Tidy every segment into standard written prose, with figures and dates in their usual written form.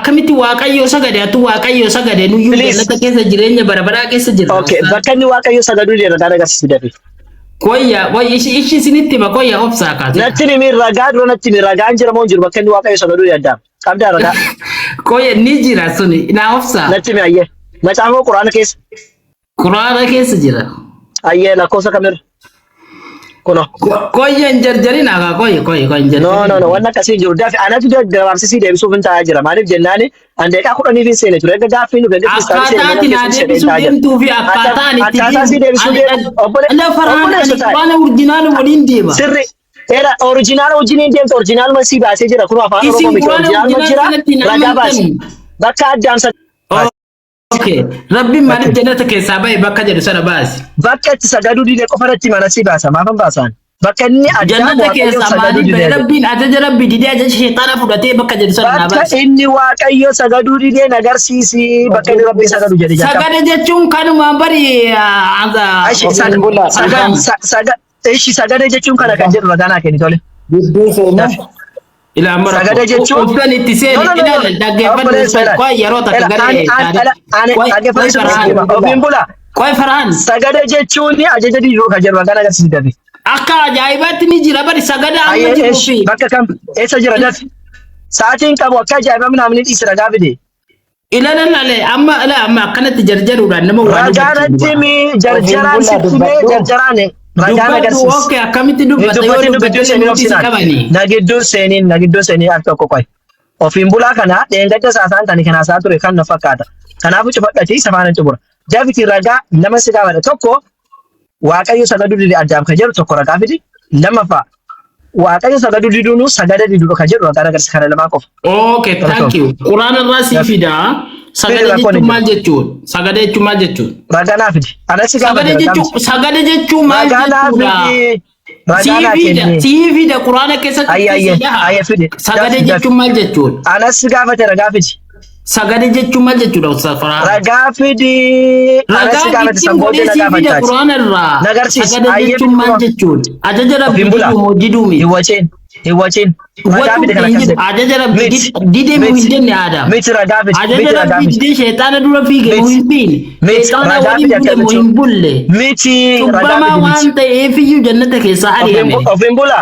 akkamitti waaqayyo sagade atu waaqayyo sagade nu yu jannata keessa jireenya barabara keessa jirra. Okay, bakka inni waaqayyo sagadu jedha ragaa agarsiisu dafi. Koyya ishi sinitti ma koyya obsa ka. Natti ni mir ragaa dura natti ni ragaan jira moo jiru bakka inni waaqayyo sagadu jedha. Qabda ragaa. Koyya ni jira suni na obsa. Natti mi ayye. Macaafa Quraana keessa. Quraana keessa jira. Ayye lakkoofsa kamir. Kuno. Koyya jarjarina ka koyya jarjarina. No, wanna kasi jiru dafi anatu da gabaabsisii deebisuuf hin taa'aa jira. Maaliif jennaani andeeqaa kudhanii fi seene ture. Erga gaaffii nu gadi akkaataa itti naa deebisuu deemtuu fi akkaataa itti deemtu. Waan orjinaal waliin deema. Sirri. Era original wajjiniin deemtu original masii baasee jira. Kun afaan Oromoo miti original ma jira. Ragaa baasi. Bakka addaamsa. Okay. Rabbi maaliif jannata keessaa bahe bakka jedhu sana baasi. Bakka itti sagaduu didee qofarratti mana si baasa. Maafan baasaan? Bakka inni jannata keessaa maaliif bahe rabbiin ajaja rabbi didee ajaja sheexaana fudhatee bakka jedhu sana na baasi. Bakka inni waaqayyo sagaduu didee nagarsiisi. Bakka inni rabbi sagadu jedhe jaka. Sagada jechuun kanuma bari sagada jechuun kana kan jedhu ragaa naa kenni tole. Ila amara sagada jechuun uftan itti seeni ila dhaggeeffadhu koy yeroo takka koy farhan sagada jechuun ajaja diduu ka jedhu ragaa agarsiisi dafi. Akka ajaa'ibaatti ni jira bari sagada amma jiru fi bakka kam eessa jira dafi. Sa'aatiin qabu akka ajaa'iba namni dhiisi ragaa fide. Ila lalle amma akkanatti jarjaruudhaan nama waan ragaanatti mi jarjaraan sitti mee jarjaraane. Ragaan agarsiisa. Okay, akkamitti dubbata yoo dubbatu seenii nagidduun seenii akka tokko qoy. Ofiin bulaa kana dheengadda saasaan tani kana saa ture kan na fakkaata. Kanaafuu cufadhati safaan xumura. Daafiti ragaa nama si gaafata tokko waaqayyo sagaduu didi addaam ka jedhu tokko ragaa fidi lamaffaa waaqayyo sagaduu diduunu sagada diduudha ka jedhu ragaa agarsiisa kana lamaa qofa. Okay, thank you. Quraana irraa si fida. Sagada jechuun maal jechuun? Sagada jechuun maal jechuun? Ragaa naa fidi. Anas gaafata. Sagada jechuun maal jechuudha? Siifida Quraana keessatti sagada jechuun maal jechuun? Anas gaafata ragaa fidi. Sagada jechuun maal jechuudha Ustaz Farhan? Ragaa fidi. Anas gaafata sangootee ragaa fadi. Quraana irraa sagada jechuun maal jechuun? Ajaja rabbi diduumi. Hiwwachiin. Ragaa fidi kana keessatti. Ajaja rabbi didee mu hin jenne aadaa. Miti ragaa fidi. Ajaja rabbi didee sheexaana dura fiige mu hin fiine. Sheexaana waliin bulle mu hin bulle. Miti ragaa fidi. Waan ta'eef iyyuu jannata keessaa ari'ame. Ofiin bula.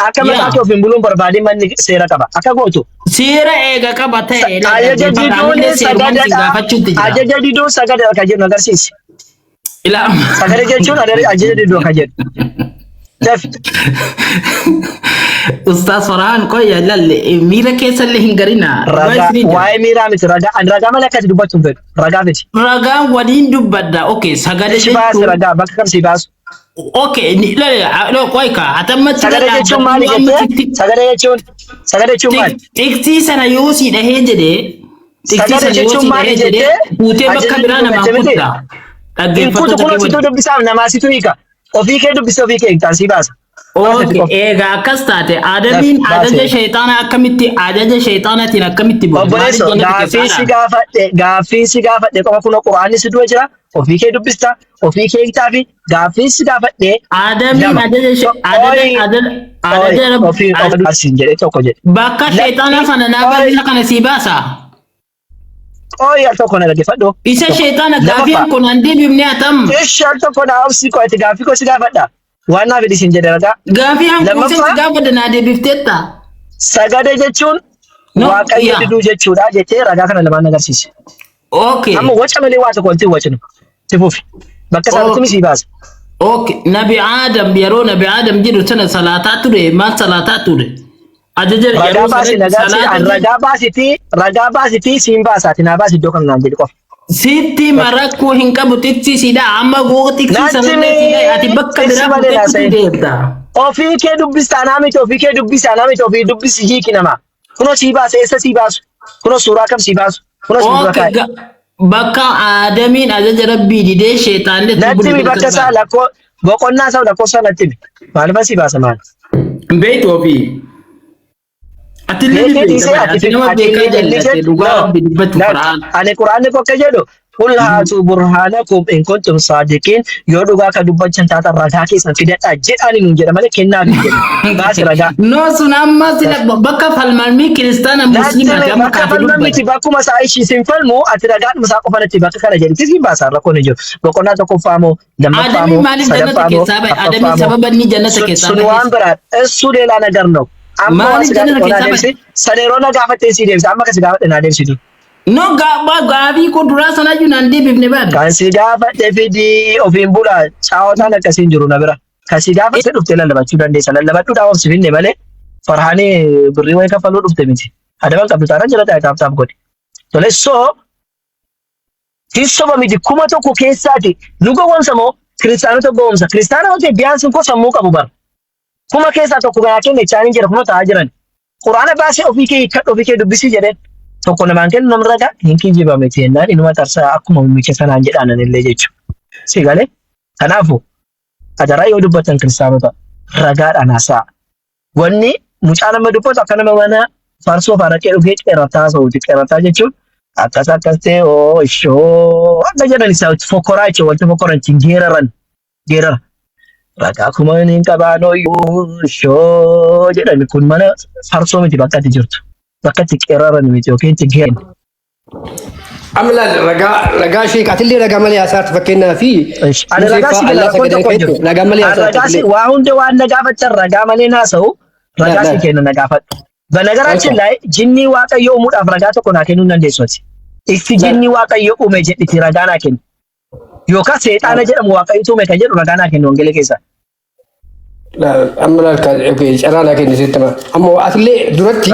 Akka mataatti ofiin buluun barbaadee manni seera qaba. Akka gootu. Seera eega qaba ta'e. Ajaja diduun sagada akka jedhu agarsiisi. Sagada jechuun ajaja diduu akka jedhu. Ustaz Farhan koya lalle mira keessa illee hin garina. Waa'ee miiraa miti ragaa malee akkati dubbachuun fedhu. Ragaa miti. Ragaa waliin dubbadda. Okay, sagada jechuun. Ragaa bakka kam si baasu. Okay, lalle koy ka atamma sagada jechuun maali jettee? Sagada jechuun maali? Tiktii sana yoo si dhahee jedhee. Sagada jechuun maali jettee? Utee bakka biraa nama kutta. Dhaggeeffattoota kun situu dubbisaaf namaa situu hiika. Ofii kee dubbisee ofii kee hiiktaan si baasa. Okay, egaa akkas taate aadabiin ajaja shayxaana akkamitti ajaja shayxaanaatiin akkamitti bu'u? Obboleessa gaaffii si gaafadhe qofa kun Quraanni si dura jira. Ofii kee dubbista, ofii kee hiiktaa fi gaaffii si gaafadhe. Aadabiin ajaja ofii asiin jedhee tokko jedhe. Bakka shayxaana sana naafaa kana si baasa. Oya tokko na dhaggeeffadhu. Isa shayxaana gaafiin kun handi bifni atam. Isha tokko na obsi ko itti gaafii ko si gaafadha. Waan naaf isin jedhe ragaa. Gaafii hanquu si gaafadha na deebiftetta. Sagada jechuun waaqayyo diduu jechuudha jettee ragaa kana lamaan agarsiise. Okay. Amma waca malee waa tokko itti wacinu. Tifuufi. Bakka isaatti si baasa. Okay. Nabi Adam yeroo Nabi Adam jedhu sana salaataa ture maal salaataa ture? Ajaja ragaa baasiti siin baasaati naa baasi iddoo kanaan jedhu qofa. Sitti marakkoo hin qabu tiksi sida amma goo tiksi sana ati bakka biraa fuutee deebta. Ofii kee dubbistaa naamiti ofii dubbisi hiiki nama. Kunoo sii baasa eessa sii baasu? Kunoo suuraa kam sii baasu? Kunoo suuraa kaa'e. Bakka aadamiin ajaja rabbii didee sheexaanlee natti mi bakka isaa lakkoo boqonnaa isaa lakkoofsa natti mi maaliif sii baasa maal? Beektu ofii. Ani Quraanni bakka jedhu قل هاتوا برهانكم إن كنتم صادقين يودوغا كدوباتشن تاتا رغا كيسن فيدتا جداني نجد مالك كنا بيجد باس رغا نو سنما سلا بكا فالمالمي كريستانا مسلمة بكا فالمالمي تباكو مسايشي سنفلمو أترغات مساقو فانا تباكا كان جدي تسكي باسار لكو نجو بقونا تكو فامو لما فامو سدفامو آدمي سببا ني جنة كسابة سنوان برات السوري لانا غرنو أما واسقات قونا ديبسي سنيرونا غافت تيسي ديبسي أما كسي غافت نا ديبسي No gabi ko dura sana junan de bibne ba. Kan si gafa te fidi ofin bula chawata na kasin juru na bira. Kan si gafa se dufte lalla bachu dan de sanan lalla batu da of sibin ne male. Farhani birri wai ka falu dufte miti. Adaban ka bitara jira ta tap godi. To le so kisso ba miti kuma to ko kesati nugo wonsa mo kristano to gomsa kristano te biyan sun ko sammu ka bubar. Kuma kesa to ku ga ken ne chani jira kuma ta ajiran. Qur'ana ba se ofike kaddo ofike dubbisi jede. Tokko namaan kennu namni ragaa hin kijibame jennaan inuma tarsaa akkuma muummicha sanaan jedhanan illee jechuudha. Si galee kanaafuu ajaraa yoo dubbatan kiristaanota ragaadhaan haasa'a. Wanni mucaa nama dubbatu akka nama mana farsoo faaraqee dhugee qeerrataa sa'uuti. Qeerrataa jechuun akkas ta'e ishoo akka jedhan isaa fokkoraa jechuudha wanti fokkoran ittiin geerara. Ragaa kuma hin qabaanoo ishoo jedhani kun mana farsoo miti bakka itti jirtu. Bakka itti qeerraran miti yookiin itti geeran. Amlaan ragaa sheekatillee ragaa malee haasaartu fakkeenyaa fi ani ragaa si gala rakkoo tokko jiru. Ragaa malee haasaartu. Waa hundi waan na gaafatan ragaa malee naasa'u ragaa si kenna na gaafadhu. Banagaraachin laay jinni waaqayyo uumuudhaaf ragaa tokko naa kennuu dandeessu ati. Itti jinni waaqayyo uume jedhiti ragaa naa kennu. Yookaan seexaana jedhamu waaqayyotu uume kan jedhu ragaa naa kennu wangeela keessa. Ammaan carraa naa kennu sittama. Ammoo atillee duratti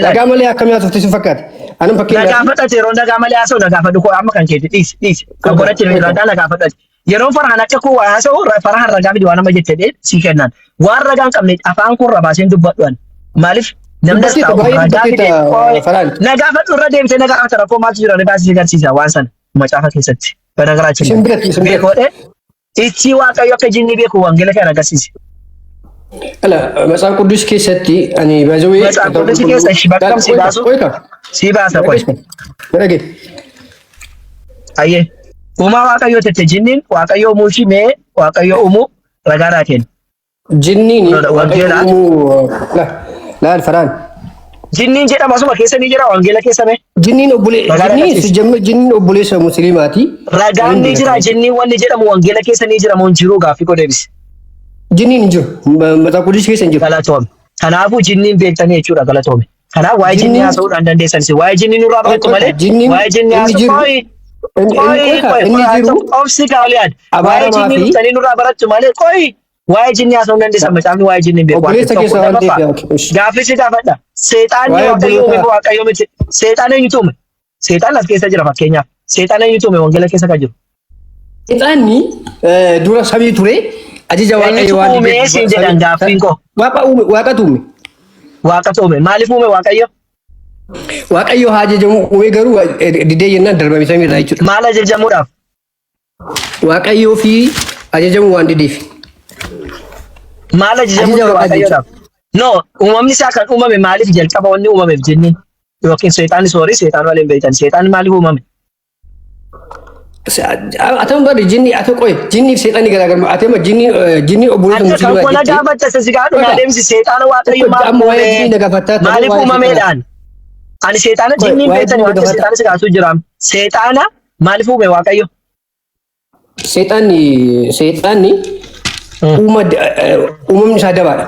ragaa malee akkamii haasofte si fakkaata? Anam fakkeenyaaf nagaa fudhate yeroo nagaa malee haasa'u nagaa fudhu koo amma kan keeti dhiisi. Kan godhachi ragaa nagaa fudhate. Yeroo farhaan akka koo waa haasa'u farhaan ragaa miti waan nama jettee si kennan. Waan ragaa hin qabne afaan kun rabaaseen dubbadhuan. Maaliif namni as taa'u ragaa fide nagaa fudhu irra deemtee nagaa fudhate rakkoo maaltu jira ni baasii agarsiisa waan sana macaafa keessatti. Banagaraachin beekoodhe itti waaqayyo akka jinni beeku wangeela kana agarsiise. Ala Matsaan Quddus keessatti ani baazawee Matsaan Quddus keessa bakkam si baasu si baasa qoy. Barage. Ayyee uumaa waaqayyo tette jinniin waaqayyo uumuu fi mee waaqayyo uumuu ragaa naa kennu. Jinniin wangeela laal faraan. Jinniin jedhama asuma keessa ni jira wangeela keessa mee. Jinniin obboleessa musliimaati. Ragaan ni jira jinniin wanni jedhamu wangeela keessa ni jira moo hin jiru gaaffii koo deebisi. Jinniin hin jiru. Matsaan Quddus keessa hin jiru. Galatoome. Kanaafuu jinniin beektanii jechuudha galatoome. Kanaaf waa'ee jinnii haasa'uudhaan dandeessanis waa'ee jinnii nurraa barattu malee waa'ee jinnii haasa'u obsi kaawliyaad waa'ee jinnii nuttanii nurraa barattu malee waa'ee jinnii haasa'uu dandeessan macaafni waa'ee jinnii beeku. Gaaffii si gaafadha. Seexaanni waaqayyo uume waaqayyo miti. Seexaan eenyutu uume? Seexaan as keessa jira fakkeenyaaf. Seexaan eenyutu uume wangeela keessa kan jiru? Seexaanni dura samii ture. Ajaja waaqayyo waan uume siin jedhan gaaffiin koo. Waaqatu uume. Waaqatu uume. Maaliif uume waaqayyo? Waaqayyo haa ajajamu uume garuu didee jennaan darbame samii irraa jechuudha. Maal ajajamuudhaaf? Waaqayyoo fi ajajamu waan dideef. Maal ajajamuudhaaf waaqayyoodhaaf? No, uumamni isaa kan uumame maaliif jalqaba wanni uumameef jenniin? Yookiin seexaanni soorii seexaan waliin beektan. Seexaanni maaliif uumame? Atama bari jinni ata qoy jinni seexaanni garaagarummaa atama jinni obboleessa musliimaa jechuudha. Kan kana gaafatta sigaadhu na deemsi seexaana waaqayyo maaliif uumameedhaan? Ani seexaana jinniin beektan waan seexaana sigaasuu jiraam. Seexaana maaliif uume waaqayyo? Seexaanni uumamni isaa dabaadha.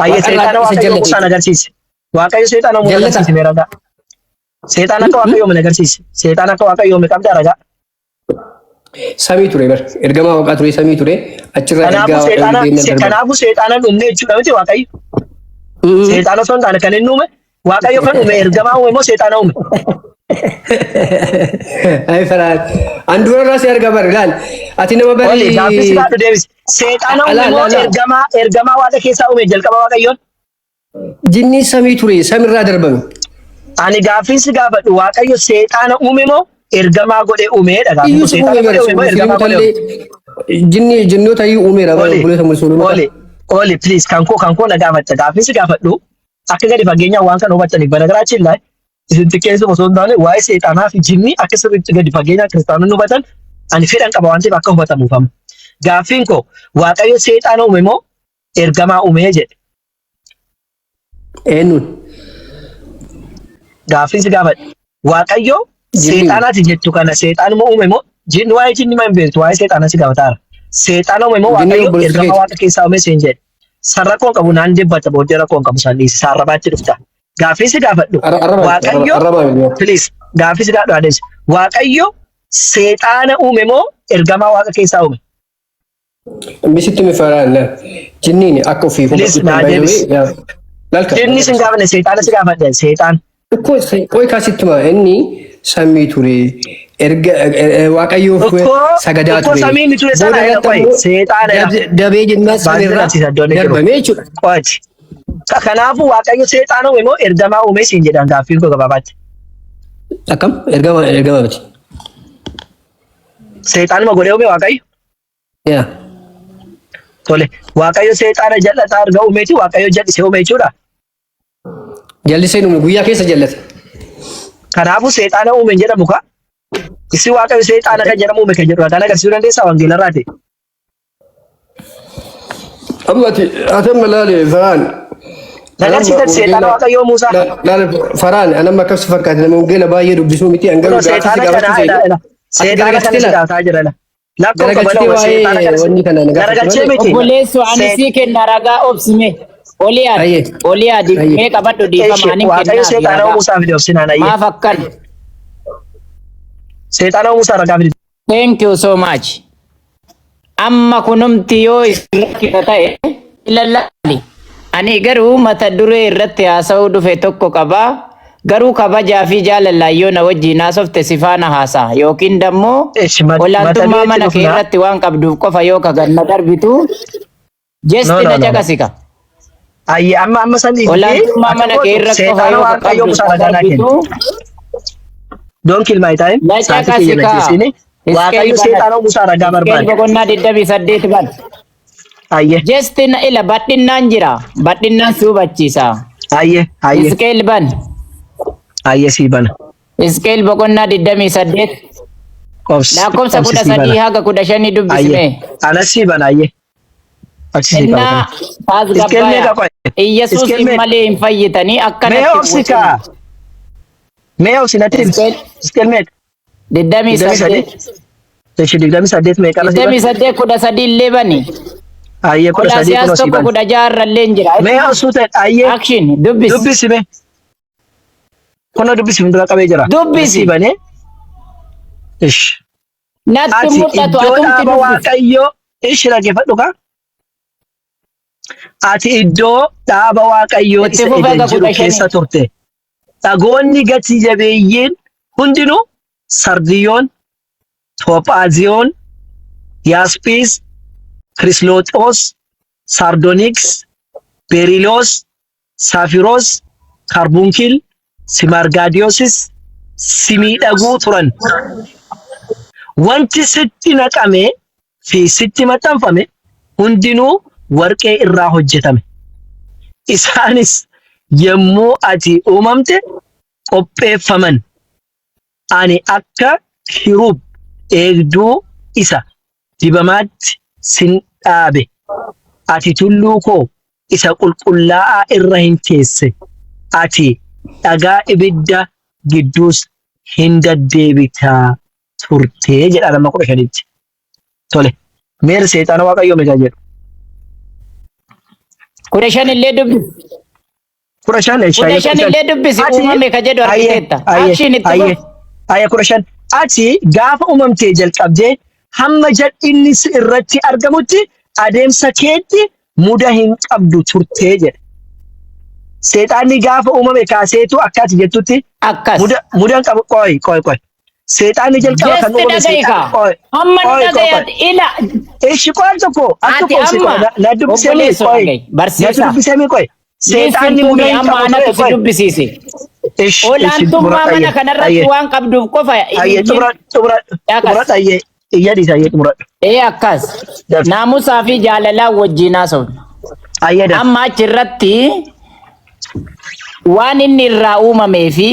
Ayyee seexaana waaqayyo uumusan agarsiise. Waaqayyo seexaana uumusan agarsiise mee ragaa. Seexaana akka waaqayyo uume agarsiise. Seexaana akka waaqayyo uume qabda ragaa. Samii ture bar ergamaa waaqaa ture samii ture achirraa kanaafuu seexaana uumne jechuudha miti waaqayyo. Seexaana osoo hin taane kan inni uume waaqayyo kan uume ergamaa uume moo seexaana uume? Ay faraan andura irraa si arga bar ilaal ati nama bari gaaffii si gaafadhu deebisi. Seexaana uume moo ergamaa waaqa keessaa uume jalqaba waaqayyoon? Jinni samii ture samiirraa darbame. Ani gaaffii si gaafadhu waaqayyo seexaana uume moo ergamaa godhe uumeedha gaaffii seexaana godhe uume moo ergamaa godhe uume? Jinnoota iyyuu uumeera obboleessa musliimaa. Oli please kan koo na gaafatta gaaffii si gaafadhu akka gadi fageenyaan waan kana hubattaniif banagaraachin laay isin xiqqeessu osoo hin taane waa'ee seexanaa fi jinnii akka sirriitti gadi fageenya kiristaanonni hubatan ani fedhan qaba waan ta'eef akka hubatamuuf amma. Gaaffiin koo Waaqayyo seexana uume moo ergamaa uume jedhe. Eenyuun? Gaaffiin si gaafadhe. Waaqayyo seexanaati jettu kana seexanuma uume moo jinni waa'ee jinni ma hin beektu waa'ee seexana si gaafataara. Seexana uume moo Waaqayyo ergamaa waaqa keessaa uume siin jedhe. Sarra koon qabu naan deebbata booddee rakkoon qabu san dhiisi sarrabaatti dhufta. Gaaffii si gaafadhu. Waaqayyo please gaaffii si gaafadhu adeemsi. Waaqayyo seexana uume moo ergamaa waaqa keessaa uume? Misitti mi faraan jinniin akka ofii jinni sin gaafanne seexana si gaafadhe seexan. Qoy kaasittuma inni samii ture erga waaqayyoof sagadaa ture. Samiin ture sana ina qoy seexana dabee jennaa sanirraa darbamee jechuudha. Qooti. Kanaafuu waaqayyo seexana uume moo ergamaa uume siin jedhan gaaffiin koo gabaabaatti. Akkam ergamaa miti. Seexanuma godhee uume waaqayyo. Yaa. Tole waaqayyo seexana jal'ataa erga uumeeti waaqayyo jal'isee uume jechuudha. Jallisee uume guyyaa keessa jallate. Kanaafuu seexana uume jedhamu ka. Isi waaqayyo seexana kan jedhamu uume kan jedhu kan agarsiisuu dandeessaa wangeelarraa ta'e. Ati malaale faraan. Agarsiisan seexana waaqayyo Muusaa. Faraan anamma akkas fakkaate nama wangeela baay'ee dubbisuu miti hangaruu seexana kana seexana kana si gaafataa jira. Lakkoo kabaloo seexana kana garagalchee miti. Obboleessu ani sii kenna ragaa obsime. Oliyaa mee qabadhu dhiifama ani waaqayyo seexana Muusaa fide obsinaan ayyee. Maaf akkan. Seexana Muusaa ragaa fide. Thank you so much. Amma kunumti yoo irratti ta'e ilallaali. Ani garuu mata duree irratti haasa'uu dhufe tokko qaba. Garuu kabajaa fi jaalalaa na wajjin haasofte sifaana haasaa yookiin dammoo olaantummaa mana kee irratti waan qabduuf qofa yoo kaganna darbitu jesti na caqasika. Ayye amma sanii olaantummaa mana kee irratti qofa yoo qabduuf darbitu don't kill my time. Na caqasika. Waaqayyo seexana Muusaa ragaa barbaade. Boqonnaa 28 ban. Ayye. Jesti na ila badhinnaan jira. Badhinnaan suubachiisa. Ayye. Iskeel ban. Ayye sii bana. Iskeel boqonnaa 28. Lakkoofsa 13 haga 15 dubbisne. Anas sii bana ayye. Inna taasgabbaa. Iyyesuus malee hin fayyitanii akkanatti. Mee obsika. Mee obsinatti. Iskeel mee. 28. Teshi 28 mee qala. 28 13 illee bani. Ayye 13 kuno sii bana. 16 illee jira. Mee obsute ayye. Action dubbis. Dubbisi mee. Kono dubbisi hundura qabee jira. Dubbisi bane. Ish. Natti mul'atu atumti dubbisi. Waaqayyo ish rageeffadhu ka. Ati iddoo dhaaba Waaqayyoo isa edeen jiru keessa turte. Dhagoonni gati jabeeyyiin hundinuu sardiyoon, toopaaziyoon, yaaspiis, kirislooxoos, saardoniks, beriloos, saafiroos, kaarbunkil, simargaadiyoosis simiidhaguu turan. Wanti sitti naqame fi sitti maxxanfame hundinuu warqee irraa hojjetame. Isaanis yommuu ati uumamte qopheeffaman. Ani akka kiruub eegduu isa dibamaatti sin dhaabe. Ati tulluu koo isa qulqullaa'aa irra hin teesse. Ati dhagaa ibidda gidduus hin deddeebitaa turtee jedha nama 15tti. Tole. Meer seexana Waaqayyoo meeqa jedhu. 15 illee dubbisi. 15 illee dubbisi uumame ka jedhu argiteetta. Action itti ayye. Ayye 15. Ati gaafa uumamtee jalqabdee hamma jal'inni irratti argamutti adeemsa keetti muda hin qabdu turtee jedha. Seexanni gaafa uumame kaaseetu akkaati jettutti akkas. Mudan qabu qoy. Seexanni jalqaba kan uumame seexanni qoy. Hamma dhagayat ila. Ishi qoy tokko akka qoy na dubbisee qoy. Barsiisa. Na dubbisee qoy. Seexanni muda hin amma ana tokko dubbisiise. Olaantummaa mana kanarratti waan qabduuf qofa. Ayye xumuradhu ayye iyyadhiisa ayye xumuradhu. Akkas. Naamusaa fi jaalalaa wajjin haasofna. Ayyada. Amma achirratti waan inni irraa uumamee fi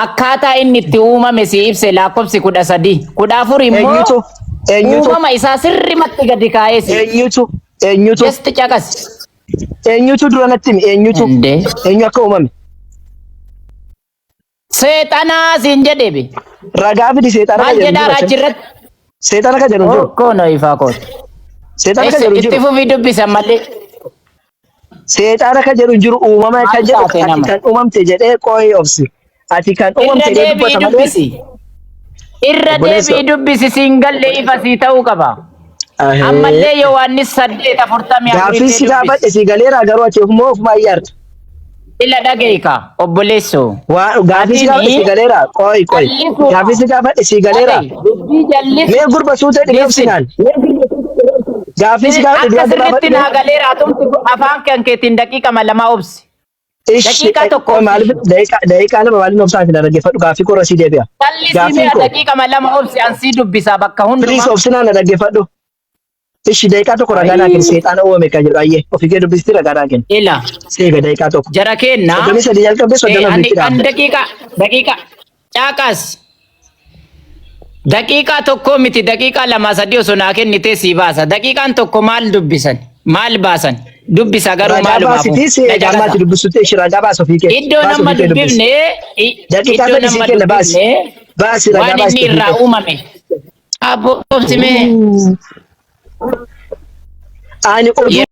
akkaataa inni itti uumame si ibse lakkoofsi 13 14 immoo eenyutu uumama isaa sirrimatti gadi kaa'ee si eenyutu just caqas eenyutu dura natti himi eenyu akka uumame seexanaa siin jedheebe ragaa fidi seexana maal jedhaa achirratti seexana ka jedhu jiru kono ifaa kooti seexana ka jedhu itti jiru fufii dubbisan malee seexana ka jedhu jiru uumama ka jedhu ati kan uumamte jedhee qooyi obsi ati kan uumamte jedhee dubbata malee irra deebii dubbisi siin galle ifa sii ta'uu qaba ammallee Yohaannis 8:44 gaaffii si gaafadhe si galeera garuu ati ofuma ofuma iyyaarta ila dhageeka obboleesso gaaffii si gaafadhe si galeera qooyi gaaffii si gaafadhe si galeera mee gurba suutee dhiyeessinaan gaaffii si gaafadhe akkasirratti naa galeera tumti afaan kan keetiin daqiiqa 2 obsi daqiiqa tokko daqiiqa lama maaliin obsaan fina dhaggeeffadhu gaaffii korra si deebi'a gaaffii daqiiqa 2 obsi ansii dubbisaa bakka hundumaa Please obsinaan na dhaggeeffadhu ishi daqiiqa tokko ragaa naa kennu seexaana uumame kan jedhu ayyee ofii kee dubbistii ragaa naa kennu ila seega daqiiqaa tokko jara kenna 33 jalqabdee 30 an daqiiqa caaqas daqiiqaa tokko miti daqiiqaa 2-3 osoo naa kennitee sii baasa daqiiqaan tokko maal dubbisan maal baasan dubbisa garuu maalumaaf gaamaati dubbisutti ishi ragaa baasa ofii kee iddoo nama dubbifne daqiiqaa iddoo sadii nama kenna baasi dubbifne baasi ragaa waan baasi inni irraa uumame abboomsime ani oduu